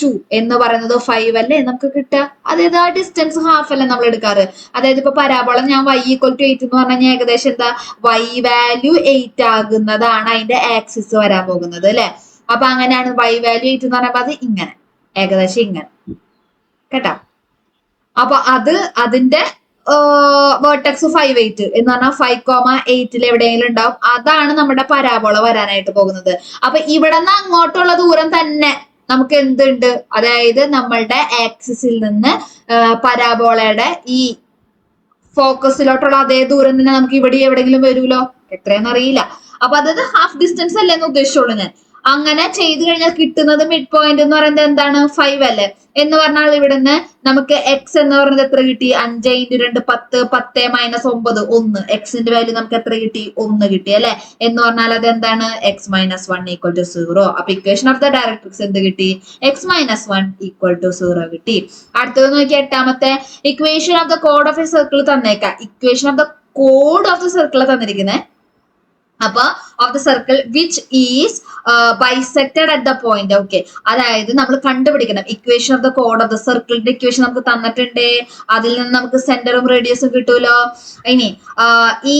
2 എന്ന് പറയുന്നത് 5 അല്ലേ നമുക്ക് കിട്ടുക. അതായത് ആ ഡിസ്റ്റൻസ് ഹാഫ് അല്ലേ നമ്മൾ എടുക്കാറ്. അതായത് ഇപ്പൊ പരാബോള ഞാൻ y = 8 എന്ന് പറഞ്ഞു കഴിഞ്ഞാൽ ഏകദേശം എന്താ y വാല്യൂ 8 ആകുന്നതാണ് അതിന്റെ ആക്സിസ് വരാൻ പോകുന്നത് അല്ലെ. അപ്പൊ അങ്ങനെയാണ് y വാല്യൂ 8 എന്ന് പറയുമ്പോൾ അത് ഇങ്ങനെ ഏകദേശം ഇങ്ങനെ കേട്ടാ. അപ്പൊ അതിന്റെ വേർട്ടെക്സ് 5,8 എന്ന് പറഞ്ഞാൽ 5,8 എവിടെയെങ്കിലും ഉണ്ടാവും. അതാണ് നമ്മുടെ പരാബോള വരാനായിട്ട് പോകുന്നത്. അപ്പൊ ഇവിടെ നിന്ന് അങ്ങോട്ടുള്ള ദൂരം തന്നെ നമുക്ക് എന്തുണ്ട്? അതായത് നമ്മളുടെ ആക്സിസിൽ നിന്ന് പരാബോളയുടെ ഈ ഫോക്കസിലോട്ടുള്ള അതേ ദൂരം തന്നെ നമുക്ക് ഇവിടെ എവിടെയെങ്കിലും വരുമല്ലോ. എത്രയെന്ന് അറിയില്ല. അപ്പൊ അതായത് ഹാഫ് ഡിസ്റ്റൻസ് അല്ലേ എന്ന് ഉദ്ദേശിച്ചോളൂ ഞാൻ. അങ്ങനെ ചെയ്തു കഴിഞ്ഞാൽ കിട്ടുന്നത് മിഡ് പോയിന്റ് എന്ന് പറയുന്നത് എന്താണ്? 5 അല്ലേ. എന്ന് പറഞ്ഞാൽ ഇവിടുന്ന് നമുക്ക് എക്സ് എന്ന് പറയുന്നത് എത്ര കിട്ടി? 5 × 2 10, 10 - 9 1. എക്സിന്റെ വാല്യൂ നമുക്ക് എത്ര കിട്ടി? 1 കിട്ടി അല്ലെ. എന്ന് പറഞ്ഞാൽ അത് എന്താണ്? x - 1 = 0. അപ്പൊ ഇക്വേഷൻ ഓഫ് ദ ഡയറക്ട്രിക്സ് എന്ത് കിട്ടി? x - 1 = 0 കിട്ടി. അടുത്തത് നോക്കി, എട്ടാമത്തെ ഇക്വേഷൻ ഓഫ് ദ കോഡ് ഓഫ് എ സർക്കിൾ തന്നേക്കാം. ഇക്വേഷൻ ഓഫ് ദ കോഡ് ഓഫ് ദ സർക്കിൾ തന്നിരിക്കുന്നത്. അപ്പൊ of the circle which is bisected at the point. Okay, അതായത് നമ്മൾ കണ്ടുപിടിക്കണം ഇക്വേഷൻ ഓഫ് ദ കോഡ് ഓഫ് ദ സർക്കിളിന്റെ ഇക്വേഷൻ നമുക്ക് തന്നിട്ടുണ്ട്. അതിൽ നിന്ന് നമുക്ക് സെന്ററും റേഡിയസും കിട്ടൂലോ. ഇനി ഈ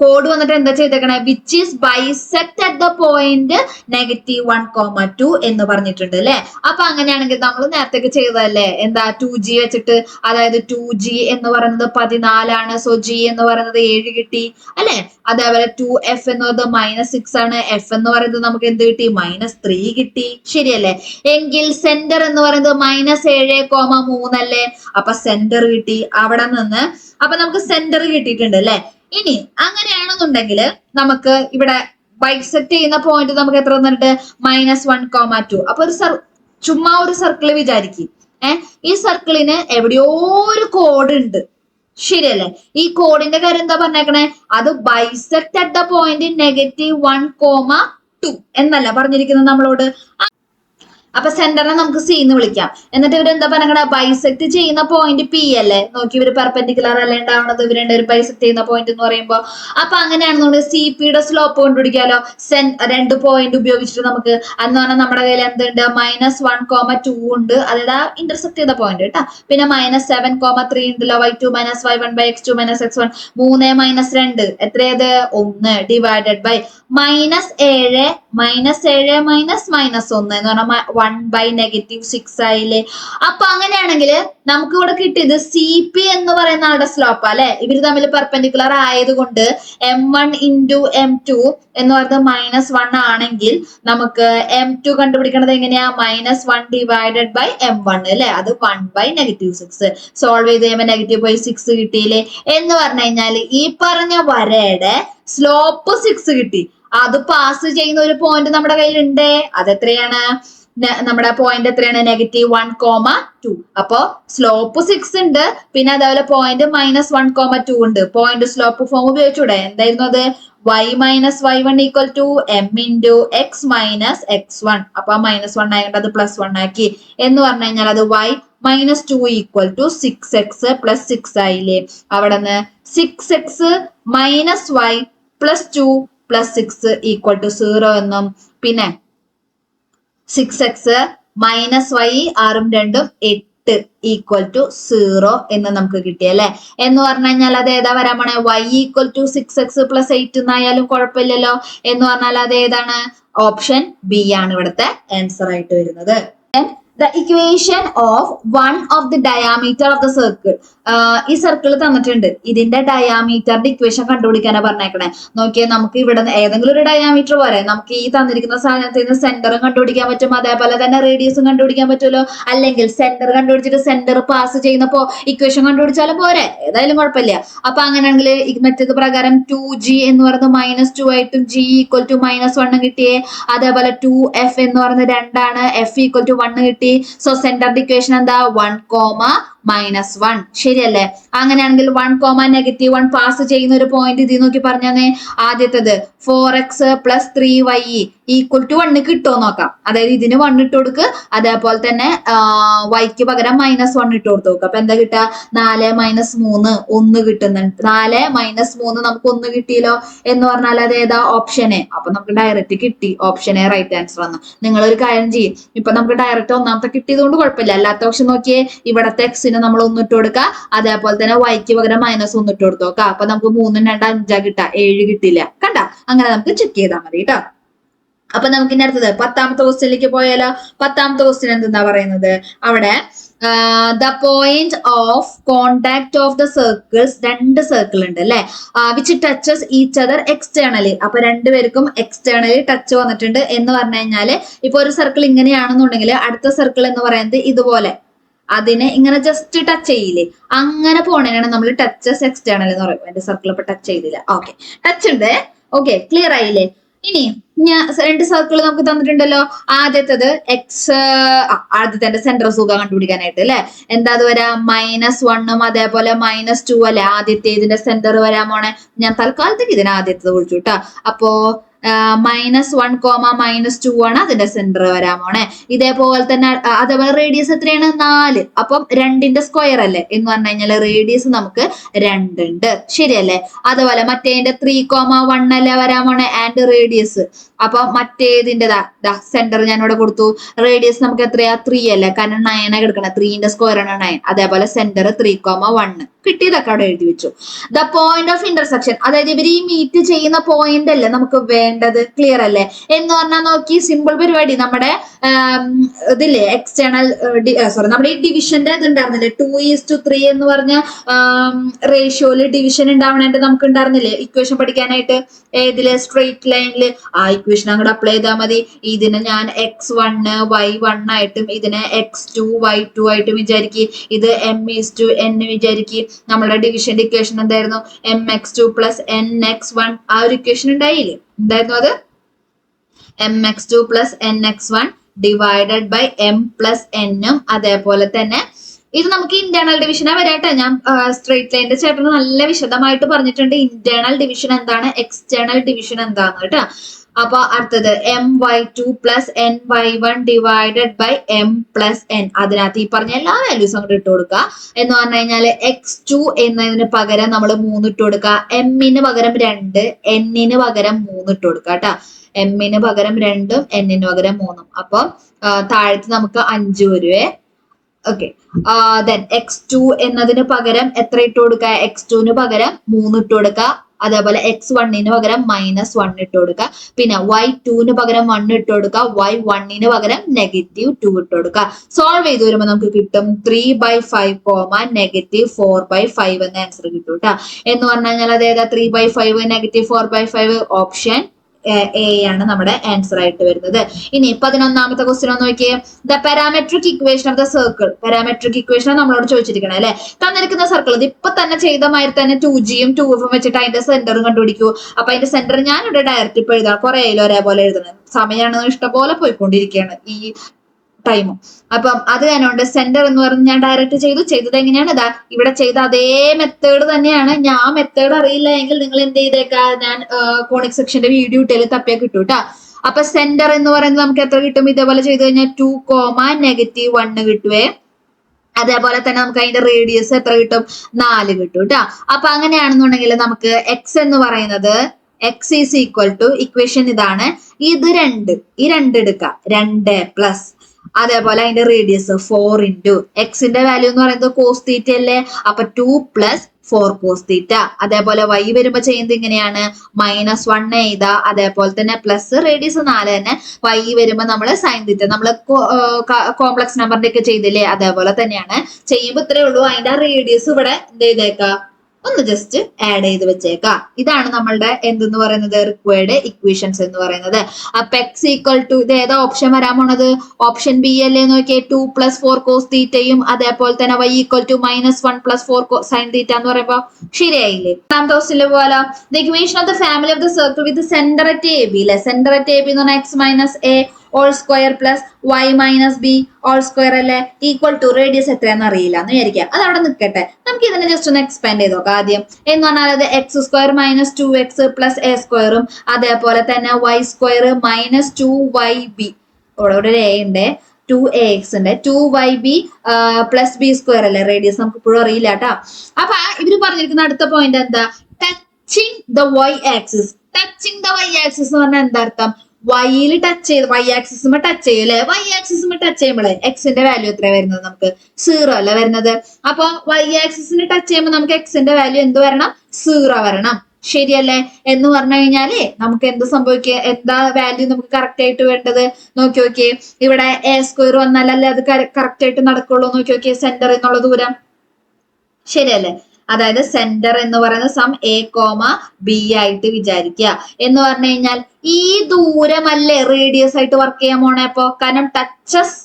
കോഡ് വന്നിട്ട് എന്താ ചെയ്തേക്കണേ? Which is bisect at the point -1,2 എന്ന് പറഞ്ഞിട്ടുണ്ട് അല്ലെ. അപ്പൊ അങ്ങനെയാണെങ്കിൽ നമ്മൾ നേരത്തെ ചെയ്തതല്ലേ എന്താ 2g വെച്ചിട്ട്, അതായത് 2g എന്ന് പറയുന്നത് 14 ആണ്. സോ g എന്ന് പറയുന്നത് 7 കിട്ടി അല്ലെ. അതേപോലെ 2f എന്ന് പറയുന്നത് -6 ആണ്. f എന്ന് പറയുന്നത് നമുക്ക് എന്ത് കിട്ടി? -3 കിട്ടി. ശരിയല്ലേ? എങ്കിൽ സെന്റർ എന്ന് പറയുന്നത് -7,3 അല്ലേ. അപ്പൊ സെന്റർ കിട്ടി അവിടെ നിന്ന്. അപ്പൊ നമുക്ക് സെന്റർ കിട്ടിയിട്ടുണ്ട് അല്ലെ. ഇനി അങ്ങനെയാണെന്നുണ്ടെങ്കിൽ നമുക്ക് ഇവിടെ ബൈസെക്ട് ചെയ്യുന്ന പോയിന്റ് നമുക്ക് എത്ര തന്നിട്ട്? -1,2. അപ്പൊ ചുമ്മാ ഒരു സർക്കിൾ വിചാരിക്കും. ഈ സർക്കിളിന് എവിടെയോ ഒരു കോഡ് ഉണ്ട്. ശരിയല്ലേ? ഈ കോഡിന്റെ കാര്യം എന്താ പറഞ്ഞേക്കണേ? അത് ബൈസെക്ട് അറ്റ് ദ പോയിന്റ് -1,2 എന്നല്ല പറഞ്ഞിരിക്കുന്നത് നമ്മളോട്. അപ്പൊ സെന്ററിനെ നമുക്ക് സി എന്ന് വിളിക്കാം. എന്നിട്ട് ഇവരെന്താ പറഞ്ഞ ബൈസെക്ട് ചെയ്യുന്ന പോയിന്റ് പി അല്ലേ? നോക്കി ഇവര് പെർപെൻഡിക്കുലർ അല്ലേ ഉണ്ടാവുന്നത്, ഇവർ രണ്ടുപേരും ബൈസെക്ട് ചെയ്യുന്ന പോയിന്റ് എന്ന് പറയുമ്പോൾ. അപ്പൊ അങ്ങനെയാണെന്നുണ്ടെങ്കിൽ സി പിയുടെ സ്ലോപ്പ് കണ്ടുപിടിക്കാലോ. രണ്ട് പോയിന്റ് ഉപയോഗിച്ചിട്ട് നമുക്ക് അന്ന് പറഞ്ഞാൽ നമ്മുടെ കയ്യിൽ എന്തുണ്ട്? -1,2 ഉണ്ട്, അതായത് ഇന്റർസെക്ട് ചെയ്ത പോയിന്റ് കേട്ടോ. പിന്നെ -7,3 ഉണ്ടല്ലോ. y2 - y1/x2 - x1. 3 - 2 എത്രയത്? 1 divided by -7 -7 -1 എന്ന് പറഞ്ഞാൽ 1/-6 ആയില്ലേ? അപ്പൊ അങ്ങനെയാണെങ്കിൽ നമുക്ക് ഇവിടെ കിട്ടിയത് സി പി എന്ന് പറയുന്ന ആളുടെ സ്ലോപ്പ് അല്ലെ. ഇവര് തമ്മിൽ പെർപെൻഡിക്കുലർ ആയതുകൊണ്ട് m1 × m2 എന്ന് പറയുന്നത് -1 ആണെങ്കിൽ നമുക്ക് m2 കണ്ടുപിടിക്കണത് എങ്ങനെയാ? -1 ഡിവൈഡഡ് ബൈ m1 അല്ലെ. അത് 1/-6. സോൾവ് ചെയ്ത് കഴിയുമ്പോൾ -6 കിട്ടിയില്ലേ? എന്ന് പറഞ്ഞു കഴിഞ്ഞാൽ ഈ പറഞ്ഞ വരയുടെ സ്ലോപ്പ് 6 കിട്ടി. അത് പാസ് ചെയ്യുന്ന ഒരു പോയിന്റ് നമ്മുടെ കയ്യിൽ ഉണ്ട്. അതെത്രയാണ്? നമ്മുടെ പോയിന്റ് എത്രയാണ്? -1,2. അപ്പോ സ്ലോപ്പ് 6 ഉണ്ട്, പിന്നെ അതേപോലെ പോയിന്റ് -1,2 ഉണ്ട്. പോയിന്റ് സ്ലോപ്പ് ഫോം ഉപയോഗിച്ചൂടെ? എന്തായിരുന്നു അത്? y - y1 = m × x - x1. അപ്പൊ -1 ആയതുകൊണ്ട് അത് +1 ആക്കി. എന്ന് പറഞ്ഞു കഴിഞ്ഞാൽ അത് y - 2 = 6x + 6 ആയില്ലേ? അവിടെ നിന്ന് 6x - y + 2 + 6 = 0 എന്നും, പിന്നെ 6x - y 6ഉം 2ഉം 8 = 0 എന്ന് നമുക്ക് കിട്ടിയല്ലേ? എന്ന് പറഞ്ഞു കഴിഞ്ഞാൽ അത് ഏതാ വരാൻ പോണേ? y = 6x + 8 എന്നായാലും കുഴപ്പമില്ലല്ലോ. എന്ന് പറഞ്ഞാൽ അത് ഏതാണ്? ഓപ്ഷൻ ബി ആണ് ഇവിടുത്തെ ആൻസർ ആയിട്ട് വരുന്നത്. The equation of one of the diameter of the circle. ഈ സർക്കിൾ തന്നിട്ടുണ്ട്, ഇതിന്റെ ഡയാമീറ്ററിന്റെ ഇക്വേഷൻ കണ്ടുപിടിക്കാനാ പറഞ്ഞേക്കണേ. നോക്കിയേ, നമുക്ക് ഇവിടെ ഏതെങ്കിലും ഒരു ഡയാമീറ്റർ പോരെ. നമുക്ക് ഈ തന്നിരിക്കുന്ന സാധനത്തിൽ നിന്ന് സെന്ററും കണ്ടുപിടിക്കാൻ പറ്റും, അതേപോലെ തന്നെ റേഡിയസും കണ്ടുപിടിക്കാൻ പറ്റുമല്ലോ. അല്ലെങ്കിൽ സെന്റർ കണ്ടുപിടിച്ചിട്ട് സെന്റർ പാസ് ചെയ്യുന്നപ്പോ ഇക്വേഷൻ കണ്ടുപിടിച്ചാലും പോരെ, ഏതായാലും കുഴപ്പമില്ല. അപ്പൊ അങ്ങനെയാണെങ്കിൽ മറ്റേത് പ്രകാരം 2g എന്ന് പറയുന്നത് -2 ആയിട്ടും g = -1 കിട്ടിയേ. അതേപോലെ 2f എന്ന് പറയുന്നത് 2 ആണ്, f = 1 കിട്ടി. സോ സെന്ററിന്റെ ഇക്വേഷൻ എന്താ? 1, -1. ശരിയല്ലേ? അങ്ങനെയാണെങ്കിൽ 1, -1 പാസ് ചെയ്യുന്ന ഒരു പോയിന്റ് ഇത് നോക്കി പറഞ്ഞേ. ആദ്യത്തേത് 4x + 3y = 1 കിട്ടുമോ നോക്കാം. അതായത് ഇതിന് 1 ഇട്ട് കൊടുക്ക്, അതേപോലെ തന്നെ വൈക്ക് പകരം -1 ഇട്ട് കൊടുത്ത് നോക്കുക. അപ്പൊ എന്താ കിട്ടുക? 4 - 3 1 കിട്ടുന്നുണ്ട്. 4 - 3 നമുക്ക് 1 കിട്ടിയല്ലോ. എന്ന് പറഞ്ഞാൽ അത് ഏതാ? Option A. അപ്പൊ നമുക്ക് ഡയറക്റ്റ് കിട്ടി, ഓപ്ഷൻ എ റൈറ്റ് ആൻസർ ആണ്. നിങ്ങളൊരു കാര്യം ചെയ്യും, ഇപ്പൊ നമുക്ക് ഡയറക്റ്റ് ഒന്നാമത്തെ കിട്ടിയത് കൊണ്ട് കുഴപ്പമില്ല. അല്ലാത്ത ഓപ്ഷൻ നോക്കിയേ, ഇവിടത്തെ എക്സിന് നമ്മൾ 1 ഇട്ട് കൊടുക്കുക, അതേപോലെ തന്നെ വൈക്ക് പകരം -1 ഇട്ട് കൊടുത്ത് നോക്കാം. അപ്പൊ നമുക്ക് 3 2 5 കിട്ടാ, 7 കിട്ടില്ല. കണ്ട? അങ്ങനെ നമുക്ക് ചെക്ക് ചെയ്താൽ മതി കേട്ടോ. അപ്പൊ നമുക്ക് ഇനി അടുത്തത് 10ാമത്തെ ക്വസ്റ്റ്യനിലേക്ക് പോയാലോ. 10ാമത്തെ ക്വസ്റ്റ്യൻ എന്തെന്നാ പറയുന്നത്? അവിടെ the point of contact of the circles, 2 circle ഉണ്ട് അല്ലെ, which touches each other externally. അപ്പൊ രണ്ടുപേർക്കും എക്സ്റ്റേണലി ടച്ച് വന്നിട്ടുണ്ട്. എന്ന് പറഞ്ഞു കഴിഞ്ഞാല് ഇപ്പൊ ഒരു സർക്കിൾ ഇങ്ങനെയാണെന്നുണ്ടെങ്കിൽ അടുത്ത സർക്കിൾ എന്ന് പറയുന്നത് ഇതുപോലെ അതിനെ ഇങ്ങനെ ജസ്റ്റ് ടച്ച് ചെയ്യില്ലേ, അങ്ങനെ പോണേനാണ് നമ്മൾ ടച്ചസ് എക്സ്റ്റേണൽ എന്ന് പറയും. എന്റെ സർക്കിൾ ഇപ്പൊ ടച്ച് ചെയ്തില്ല. ഓക്കെ, ടച്ച് ഉണ്ട്. ഓക്കെ, ക്ലിയർ ആയില്ലേ? ഇനി 2 സർക്കിൾ നമുക്ക് തന്നിട്ടുണ്ടല്ലോ. ആദ്യത്തേത് ആദ്യത്തെ സെന്റർ സുഖം കണ്ടുപിടിക്കാനായിട്ട് അല്ലെ. എന്താ അത് വരാ? -1ഉം അതേപോലെ -2 അല്ലെ ആദ്യത്തെ ഇതിന്റെ സെന്റർ വരാൻ പോണെ. ഞാൻ തൽക്കാലത്തേക്ക് ഇതിന് ആദ്യത്തേത് വിളിച്ചു കേട്ടോ. അപ്പോ -1, -2 ആണ് അതിന്റെ സെന്റർ വരാൻ പോണെ. ഇതേപോലെ തന്നെ അതേപോലെ റേഡിയസ് എത്രയാണ്? 4. അപ്പം 2ന്റെ സ്ക്വയർ അല്ലേ. എന്ന് പറഞ്ഞു കഴിഞ്ഞാൽ റേഡിയസ് നമുക്ക് 2 ഉണ്ട്. ശരിയല്ലേ? അതുപോലെ മറ്റേതിന്റെ 3, 1 അല്ലേ വരാൻ പോണെ ആൻഡ് റേഡിയസ്. അപ്പൊ മറ്റേതിൻ്റെതാ സെന്റർ ഞാൻ ഇവിടെ കൊടുത്തു. റേഡിയസ് നമുക്ക് എത്രയാ? 3 അല്ലേ, കാരണം 9 കിടക്കണം. 3ന്റെ സ്ക്വയർ ആണ് 9. അതേപോലെ സെന്റർ 3, 1 കിട്ടിയതൊക്കെ അവിടെ എഴുതി വെച്ചു. ദ പോയിന്റ് ഓഫ് ഇന്റർസെക്ഷൻ, അതായത് ഇവർ ഈ മീറ്റ് ചെയ്യുന്ന പോയിന്റ് അല്ലേ നമുക്ക് വേണ്ടത്. ക്ലിയർ അല്ലേ? എന്ന് പറഞ്ഞാൽ നോക്കി, സിമ്പിൾ പരിപാടി. നമ്മുടെ ഇതില്ലേ എക്സ്റ്റേണൽ നമ്മുടെ ഈ ഡിവിഷന്റെ ഇത് ഉണ്ടായിരുന്നില്ലേ, 2:3 എന്ന് പറഞ്ഞ റേഷ്യോയില് ഡിവിഷൻ ഉണ്ടാവണേണ്ട നമുക്ക് ഉണ്ടായിരുന്നില്ലേ ഇക്വേഷൻ പഠിക്കാനായിട്ട്. ഏതില്? സ്ട്രെയിറ്റ് ലൈനില്. ആ ഇക്വേഷൻ അങ്ങോട്ട് അപ്ലൈ ചെയ്താൽ മതി. ഇതിനെ ഞാൻ x1 y1 ആയിട്ടും ഇതിനെ x2 y2 ആയിട്ടും വിചാരിക്കും. ഇത് m:n വിചാരിക്കും. നമ്മുടെ ഡിവിഷന്റെ ഇക്വേഷൻ എന്തായിരുന്നു? mx2 + nx1. ആ ഒരു ഇക്വേഷൻ ഉണ്ടായില്ലേ? എന്തായിരുന്നു അത്? mx2 + nx1 divided by m + n ഉം അതേപോലെ തന്നെ ഇത് നമുക്ക് ഇന്റേണൽ ഡിവിഷനാ വരാട്ടെ. ഞാൻ സ്ട്രേറ്റ് ലൈനിന്റെ ചേട്ടന് നല്ല വിശദമായിട്ട് പറഞ്ഞിട്ടുണ്ട് ഇന്റേണൽ ഡിവിഷൻ എന്താണ്, എക്സ്റ്റേണൽ ഡിവിഷൻ എന്താന്ന് കേട്ടോ. അപ്പൊ അടുത്തത് my2 plus ny1 divided by m plus n. അതിനകത്ത് ഈ പറഞ്ഞ എല്ലാ വാല്യൂസും അങ്ങോട്ട് ഇട്ട് കൊടുക്കുക. എന്ന് പറഞ്ഞു കഴിഞ്ഞാൽ x2 എന്നതിന് പകരം നമ്മൾ 3 ഇട്ട് കൊടുക്കുക, m-ന് പകരം 2, n-ന് പകരം 3 ഇട്ട് കൊടുക്കുക കേട്ടോ. m-ന് പകരം 2ഉം n-ന് പകരം 3ഉം. അപ്പൊ താഴത്ത് നമുക്ക് 5 വരുവേ. ഓക്കെ, ദെൻ x2 എന്നതിന് പകരം എത്ര ഇട്ട് കൊടുക്കുക, x2ന് പകരം 3 ഇട്ട് കൊടുക്കുക. അതേപോലെ x1ന് പകരം -1 ഇട്ട് കൊടുക്കുക. പിന്നെ y2ന് പകരം 1 ഇട്ട് കൊടുക്കുക, y1ന് പകരം -2 ഇട്ട് കൊടുക്കുക. സോൾവ് ചെയ്ത് വരുമ്പോൾ നമുക്ക് കിട്ടും 3/5, -4/5 എന്ന ആൻസർ കിട്ടും കേട്ടോ. എന്ന് പറഞ്ഞു കഴിഞ്ഞാൽ അതേതാ 3/5, -4/5 ഓപ്ഷൻ എ ആണ് നമ്മുടെ ആൻസർ ആയിട്ട് വരുന്നത്. ഇനി 11ാമത്തെ ക്വസ്റ്റ്യൻ ഒന്ന് നോക്കിയേ. The parametric equation of the circle. Parametric equation നമ്മളോട് ചോദിച്ചിരിക്കണം അല്ലെ. തന്നിരിക്കുന്ന സർക്കിൾ ഇത് ഇപ്പൊ തന്നെ ചെയ്ത മാതിരി തന്നെ 2Gയും 2Fഉം വെച്ചിട്ട് അതിന്റെ സെന്ററും കണ്ടുപിടിക്കൂ. അപ്പൊ അതിന്റെ സെന്റർ ഞാൻ ഇവിടെ ഡയറക്റ്റ് ഇപ്പൊ എഴുതാം, കുറെ ഒരേപോലെ എഴുതുന്നത് സമയമാണ് ഇഷ്ടംപോലെ പോയിക്കൊണ്ടിരിക്കുകയാണ് ഈ ടൈമും. അപ്പം അത് കാരണം സെന്റർ എന്ന് പറഞ്ഞ് ഞാൻ ഡയറക്റ്റ് ചെയ്തത് എങ്ങനെയാണ്, ഇതാ ഇവിടെ ചെയ്ത അതേ മെത്തേഡ് തന്നെയാണ്. ഞാൻ മെത്തേഡ് അറിയില്ല എങ്കിൽ നിങ്ങൾ എന്ത് ചെയ്തേക്കാ, ഞാൻ കോണിക് സെക്ഷന്റെ വീഡിയോ ഇട്ടേല് തപ്പിയാ കിട്ടും കേട്ടോ. അപ്പൊ സെന്റർ എന്ന് പറയുന്നത് നമുക്ക് എത്ര കിട്ടും, ഇതേപോലെ ചെയ്ത് കഴിഞ്ഞാൽ 2, -1 കിട്ടുവേ. അതേപോലെ തന്നെ നമുക്ക് അതിന്റെ റേഡിയസ് എത്ര കിട്ടും, 4 കിട്ടും കേട്ടോ. അപ്പൊ അങ്ങനെയാണെന്നുണ്ടെങ്കിൽ നമുക്ക് എക്സ് എന്ന് പറയുന്നത് x is equal to equation ഇതാണ്, ഇത് 2, ഈ 2 എടുക്കാം, 2 പ്ലസ് അതേപോലെ അതിന്റെ റേഡിയസ് 4 ഇൻറ്റു എക്സിന്റെ വാല്യൂ എന്ന് പറയുന്നത് കോസ് തീറ്റ അല്ലേ. അപ്പൊ 2 + 4 കോസ് തീറ്റ. അതേപോലെ y വരുമ്പോ ചെയ്യുന്നത് ഇങ്ങനെയാണ്, -1 എഴുതാ. അതേപോലെ തന്നെ പ്ലസ് റേഡിയസ് 4 തന്നെ. y വരുമ്പോ നമ്മള് സൈൻ തീറ്റ, നമ്മള് കോംപ്ലക്സ് നമ്പറിന്റെ ഒക്കെ ചെയ്തില്ലേ, അതേപോലെ തന്നെയാണ് ചെയ്യുമ്പോ ഇത്രേ ഉള്ളൂ. അതിന്റെ റേഡിയസ് ഇവിടെ എന്ത് ചെയ്തേക്കാം, ഒന്ന് ജസ്റ്റ് ആഡ് ചെയ്ത് വെച്ചേക്കാം. ഇതാണ് നമ്മളുടെ എന്തെന്ന് പറയുന്നത് റിക്വയർഡ് ഇക്വേഷൻസ് എന്ന് പറയുന്നത്. അപ്പൊ x ഈക്വൽ ടു ഇത് ഏതാ ഓപ്ഷൻ വരാൻ പോണത്, ഓപ്ഷൻ ബി അല്ലേ നോക്കിയേ. 2 + 4 കോസ് തീറ്റയും അതേപോലെ തന്നെ y equal to -1 + 4 sine theta എന്ന് പറയുമ്പോ ശരിയായില്ലേ. രണ്ടാമത്തെ ക്വസ്റ്റ്യനിൽ പോലെ the equation of the family of the circle with centre at A B അല്ലെ. സെന്റർ അറ്റ് എ ബി എന്ന് പറഞ്ഞാൽ x - a whole square plus y - b whole square അല്ലെ, ഈക്വൽ ടു റേഡിയസ് എത്രയാണെന്ന് അറിയില്ല എന്ന് വിചാരിക്കാം. അത് അവിടെ നിൽക്കട്ടെ. നമുക്ക് ഇതിനെ ജസ്റ്റ് ഒന്ന് എക്സ്പാൻഡ് ചെയ്ത് നോക്കാം ആദ്യം. എന്ന് പറഞ്ഞാൽ അത് x² - 2x + a² അതേപോലെ തന്നെ y² - 2yb, ഇവിടെ a ഉണ്ട്, 2ax ഉണ്ട്, 2yb + b² അല്ലേ റേഡിയസ്, നമുക്ക് ഇപ്പോഴും അറിയില്ല കേട്ടോ. അപ്പൊ ഇവര് പറഞ്ഞിരിക്കുന്ന അടുത്ത പോയിന്റ് എന്താ, touching the y axis. Touching the y axis എന്ന് പറഞ്ഞാൽ എന്താ അർത്ഥം, വൈയിൽ ടച്ച് ചെയ്ത് y ആക്സിസുമേ ടച്ച് ചെയ്യും അല്ലെ. y ആക്സിസുമേ ടച്ച് ചെയ്യുമ്പോഴേ എക്സിന്റെ വാല്യൂ എത്ര വരുന്നത്, നമുക്ക് 0 അല്ല വരുന്നത്. അപ്പൊ y ആക്സിസിന് ടച്ച് ചെയ്യുമ്പോൾ നമുക്ക് എക്സിന്റെ വാല്യൂ എന്ത് വരണം, 0 വരണം. ശരിയല്ലേ. എന്ന് പറഞ്ഞു കഴിഞ്ഞാല് നമുക്ക് എന്ത് സംഭവിക്കുക, എന്താ വാല്യൂ നമുക്ക് കറക്റ്റ് ആയിട്ട് വേണ്ടത് നോക്കി നോക്കിയേ. ഇവിടെ a² വന്നാലല്ലേ അത് കറക്റ്റ് ആയിട്ട് നടക്കുള്ളൂ. നോക്കി നോക്കിയേ സെന്റർ എന്നുള്ള ദൂരം, ശരിയല്ലേ. അതായത് സെന്റർ എന്ന് പറയുന്നത് സം a, b ആയിട്ട് വിചാരിക്കുക. എന്ന് പറഞ്ഞു കഴിഞ്ഞാൽ ഈ ദൂരമല്ലേ റേഡിയസ് ആയിട്ട് വർക്ക് ചെയ്യാൻ പോണേ. അപ്പൊ കാരണം ടച്ചസ്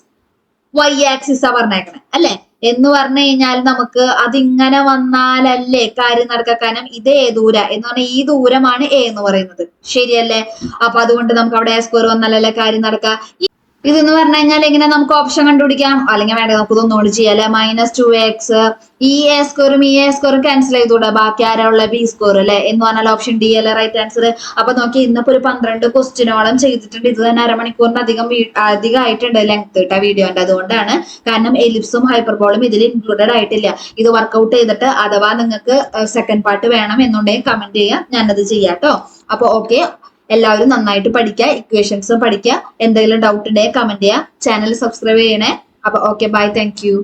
y ആക്സിസ് ആ പറഞ്ഞേക്കണേ അല്ലെ. എന്ന് പറഞ്ഞു കഴിഞ്ഞാൽ നമുക്ക് അതിങ്ങനെ വന്നാലല്ലേ കാര്യം നടക്കുക. കാരണം ഇതേ ദൂര എന്ന് പറഞ്ഞാൽ ഈ ദൂരമാണ് a എന്ന് പറയുന്നത്, ശരിയല്ലേ. അപ്പൊ അതുകൊണ്ട് നമുക്ക് അവിടെ a² വന്നാലല്ലേ കാര്യം നടക്കുക. ഇതെന്ന് പറഞ്ഞു കഴിഞ്ഞാൽ എങ്ങനെ നമുക്ക് ഓപ്ഷൻ കണ്ടുപിടിക്കാം, അല്ലെങ്കിൽ വേണ്ട നമുക്ക് ഇതൊന്നുകൂടി ചെയ്യാം അല്ലെ. -2x ഈ a² ഈ a² ക്യാൻസൽ ചെയ്തൂടെ, ബാക്കി ആരാ ഉള്ള b² അല്ലെ. എന്ന് പറഞ്ഞാൽ ഓപ്ഷൻ ഡി അല്ലെ റൈറ്റ് ആൻസർ. അപ്പൊ നോക്കി ഇന്നിപ്പോ ഒരു 12 ക്വസ്റ്റ്യനോളം ചെയ്തിട്ടുണ്ട്. ഇത് തന്നെ അരമണിക്കൂറിന് അധികമായിട്ടുണ്ട് ലെങ്ത് കേട്ടോ വീഡിയോന്റെ. അതുകൊണ്ടാണ്, കാരണം എലിപ്സും ഹൈപ്പർബോളും ഇതിൽ ഇൻക്ലൂഡഡ് ആയിട്ടില്ല. ഇത് വർക്ക്ഔട്ട് ചെയ്തിട്ട് അഥവാ നിങ്ങൾക്ക് സെക്കൻഡ് പാർട്ട് വേണം എന്നുണ്ടെങ്കിൽ കമന്റ് ചെയ്യാം, ഞാനത് ചെയ്യാം കേട്ടോ. അപ്പൊ ഓക്കെ, എല്ലാവരും നന്നായിട്ട് പഠിക്കുക, ഇക്വേഷൻസ് പഠിക്കുക. എന്തെങ്കിലും ഡൗട്ട് ഉണ്ടെങ്കിൽ കമന്റ് ചെയ്യുക, ചാനൽ സബ്സ്ക്രൈബ് ചെയ്യണേ. അപ്പൊ ഓക്കെ, ബൈ, താങ്ക് യു.